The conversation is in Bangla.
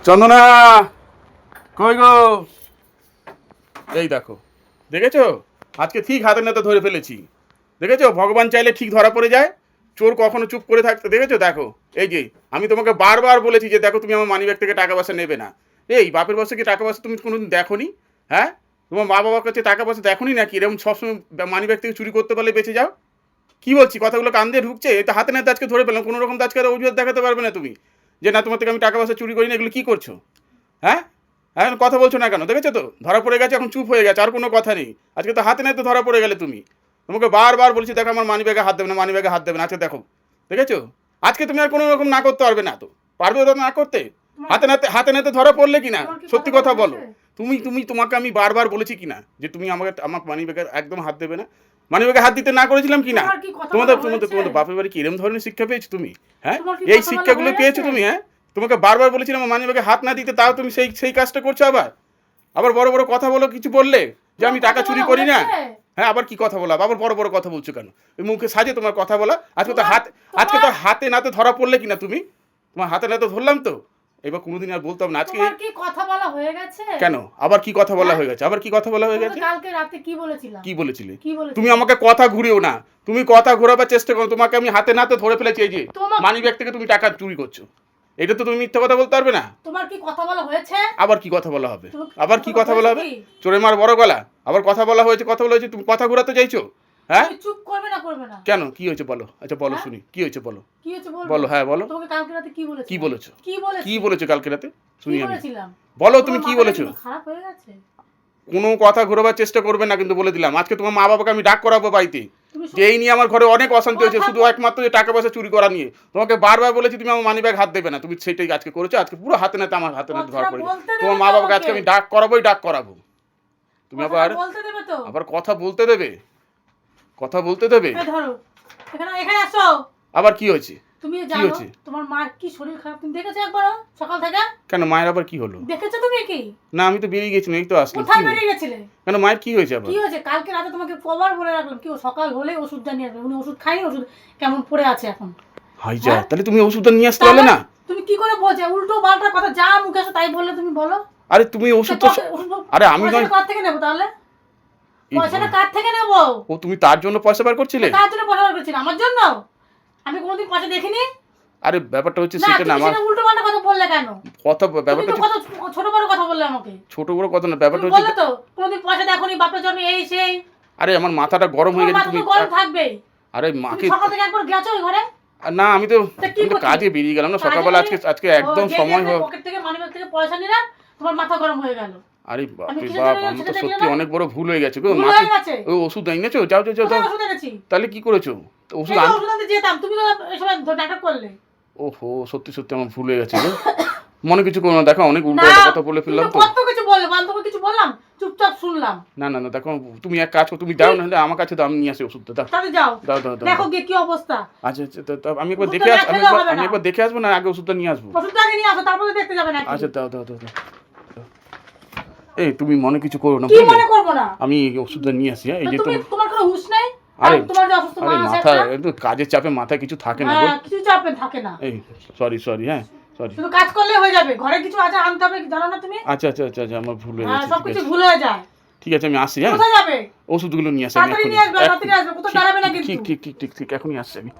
চন্দনা কই গো? এই দেখো, দেখেছো আজকে ঠিক হাতে নাতে ধরে ফেলেছি। দেখেছো, ভগবান চাইলে ঠিক ধরা পড়ে যায়। চোর কখনো চুপ করে থাকতে দেখেছো? দেখো এই যে আমি তোমাকে বারবার বলেছি যে দেখো তুমি আমার মানিব্যাগ থেকে টাকা পয়সা নেবে না। এই বাপের বসে কি টাকা পয়সা তুমি কোনোদিন দেখোনি? হ্যাঁ, তোমার মা বাবার কাছে টাকা পয়সা দেখোনি নাকি? এরকম সবসময় মানিব্যাগ থেকে চুরি করতে পারলে বেঁচে যাও। কি বলছি, কথাগুলো কান দিয়ে ঢুকছে? এটা হাতে নাতে আজকে ধরে পেলাম, কোনো রকম আজকে আর অজুহাত দেখাতে পারবে না তুমি যে না তোমার থেকে আমি টাকা পয়সা চুরি করি না। এগুলো কি করছো? হ্যাঁ, এখন কথা বলছো না কেন? দেখেছো তো ধরা পড়ে গেছে, এখন চুপ হয়ে গেছে, আর কোনো কথা নেই। আজকে তো হাতে নাতে ধরা পড়ে গেলে তুমি। তোমাকে বারবার বলছি দেখো আমার মানিব্যাগে হাত দেবে না, মানিব্যাগে হাত দেবে না। আজকে দেখো, দেখেছো আজকে তুমি আর কোনো রকম না করতে পারবে না। তো পারবে তো না করতে? হাতে নাতে ধরা পড়লে কি না? সত্যি কথা বলো। তোমাকে আমি বারবার বলেছি কিনা যে তুমি আমার মানিব্যাগে একদম হাত দেবে না? মানিব্যাগে হাত দিতে না করেছিলাম কিনা? তোমাদের বাপের বাড়ি কি এরকম ধরনের শিক্ষা পেয়েছো তুমি? হ্যাঁ, এই শিক্ষাগুলো পেয়েছো তুমি? হ্যাঁ, তোমাকে বারবার বলেছিলাম মানিব্যাগে হাত না দিতে, তাও তুমি সেই কাজটা করছো। আবার বড় বড় কথা বলো, কিছু বললে যে আমি টাকা চুরি করি না। হ্যাঁ, আবার কি কথা বলা? আবার বড় বড় কথা বলছো কেন? ওই মুখে সাজে তোমার কথা বলা। আজকে তো হাতে নাতে ধরা পড়লে কিনা তুমি? তোমার হাতে নাতে ধরলাম তো, এবার কোনোদিন আর বলতাম না। আজকে কি কথা বলা হয়ে গেছে? কেন আবার কি কথা বলা হয়ে গেছে? আবার কি কথা বলা হয়ে গেছে? কালকে রাতে কি বলেছিলাম? কি বলেছিলে? তুমি আমাকে কথা ঘুরিও না। তুমি কথা ঘোরাবার চেষ্টা করো। তোমাকে আমি হাতে নাতে ধরে ফেলেছি, এই যে মানিব্যাগ থেকে তুমি টাকা চুরি করছো। এটা তো তুমি মিথ্যা কথা বলতে পারবে না। তোমার কি কথা বলা হয়েছে? আবার কি কথা বলা হবে? আবার কি কথা বলা হবে? চোরে মার বড় গলা। আবার কথা বলা হয়েছে, কথা বলা হয়েছে, তুমি কথা ঘোরাতে চাইছো? হ্যাঁ, চুপ করবে না, করবে না কেন? কি হয়েছে বলো? আচ্ছা বলো, শুনি কি হয়েছে বলো। বলো, হ্যাঁ বলো। তোমাকে কালকে রাতে কি বলেছি? কি বলেছো কালকে রাতে? শুনি আমি। বলেছিলাম বলো তুমি কি বলেছো। খারাপ হয়ে গেছে। কোনো কথা ঘোরাবার চেষ্টা করবে না কিন্তু, বলে দিলাম। আজকে তোমার মা বাবাকে আমি ডাক করাবো বাড়িতে, যে এই নিয়ে আমার ঘরে অনেক অশান্তি হয়েছে, শুধু একমাত্র যে টাকা পয়সা চুরি করা নিয়ে। তোমাকে বারবার বলেছি তুমি আমার মানিব্যাগ হাত দেবে না, তুমি সেটাই আজকে করেছো। আজকে পুরো হাতে নাতে আমার হাতে নাতে ধরা পড়ে গেছে। তোমার মা বাবাকে আজকে আমি ডাক করাবো। তুমি আবার কথা বলতে দেবে? কথা বলতে দেবে? ধরো এখানে আসো। আবার কি হয়েছে? তুমি জানো তোমার মার কি শরীর খারাপ? তুমি দেখেছো একবার সকাল থেকে? কেন, মায়ের আবার কি হলো? দেখেছো তুমি কি? না, আমি তো বেরিয়ে গেছি, এই তো আসলাম। কোথায় বেরিয়ে গেছিলে? কেন, মায়ের কি হয়েছে আবার? কি হয়েছে? কালকে রাতে তোমাকে কবার বলে রাখলাম কি ও সকাল হলে ওষুধটা নিয়ে আসবে। উনি ওষুধ খাইনি, ওষুধ কেমন পড়ে আছে এখন। হাই যা, তাহলে তুমি ওষুধটা নিয়ে আসতে পারলে না? তুমি কি করে বলছো উল্টো পাল্টা কথা? যা মুখে আসে তাই বললে তুমি বলো। আরে তুমি ওষুধ তো, আরে আমি নয়, কার থেকে নেব তাহলে? পয়সাটা কার থেকে নেব? ও তুমি তার জন্য পয়সা বার করছিলে? কার জন্য পয়সা বার করছিলে? আমার জন্য? আমি কোনোদিন পয়সা দেখিনি। আরে ব্যাপারটা হচ্ছে সেটা না, আমার উল্টো পাল্টা কথা বললে কেন? কথা ব্যাপারটা হচ্ছে ছোট বড় কথা বললে আমাকে। ছোট বড় কথা না, ব্যাপারটা হচ্ছে বললে তো কোনোদিন পয়সা দেখোনি, বাপের জন্য এই সেই। আরে আমার মাথাটা গরম হয়ে গেছে। তুমি গরম থাকবে। আরে মাকে সকাল থেকে একবার গেছো ওই ঘরে? না, আমি তো কাজে বেরিয়ে গেলাম না সকালবেলা। আজকে একদম সময় হয়। পকেট থেকে মানিব্যাগ থেকে পয়সা নিলাম, তোমার মাথা গরম হয়ে গেল। আরে বাপ রে বাপ, আমার তো সত্যি অনেক বড় ভুল হয়ে গেছে গো। মাকে ওই ওষুধ এনেছো? যাও। তাহলে কি করেছো? ওষুধ আনতে যেতাম, তুমি তো এসব নাটক করলে। ওহো, সত্যি আমার ভুল হয়ে গেছে গো। মনে কিছু করো না, দেখো অনেক উল্টো কথা বলে ফেললাম তো। কত কিছু বললে, বান্ধবী কিছু বললাম, চুপচাপ শুনলাম। না দেখো, তুমি এক কাজ করো, তুমি যাও না, আমার কাছে দাও, আমি নিয়ে আসি ওষুধটা। দাও দেখো কি অবস্থা। আচ্ছা আমি একবার দেখে আসবো না, আগে ওষুধটা নিয়ে আসবো। ওষুধটা আগে নিয়ে আসো, তারপরে দেখতে যাবে না। আচ্ছা দাও। এই তুমি মনে কিছু করো না, কি মনে করব না? আমি ওষুধটা নিয়ে আসি। এই যে তোমার কোনো হুঁশ নাই? আরে তোমার যে অসুস্থ মা আছে, মাথা একটু কাজের চাপে মাথায় কিছু থাকে না গো। কিছু চাপে থাকে না। এই সরি, হ্যাঁ সরি। শুধু কাজ করলে হয়ে যাবে, ঘরে কিছু আছে আনতে হবে, জানো না তুমি? আচ্ছা, আমার ভুল হয়ে গেছে। সবকিছু ভুল হয়ে যায়। ঠিক আছে, আমি আসি। হ্যাঁ, কোথায় যাবে? ওষুধগুলো নিয়ে আসি। তাড়াতাড়ি নিয়ে আসবে, কোথাও দাঁড়াবে না কিন্তু। ঠিক এখনই আসছি আমি।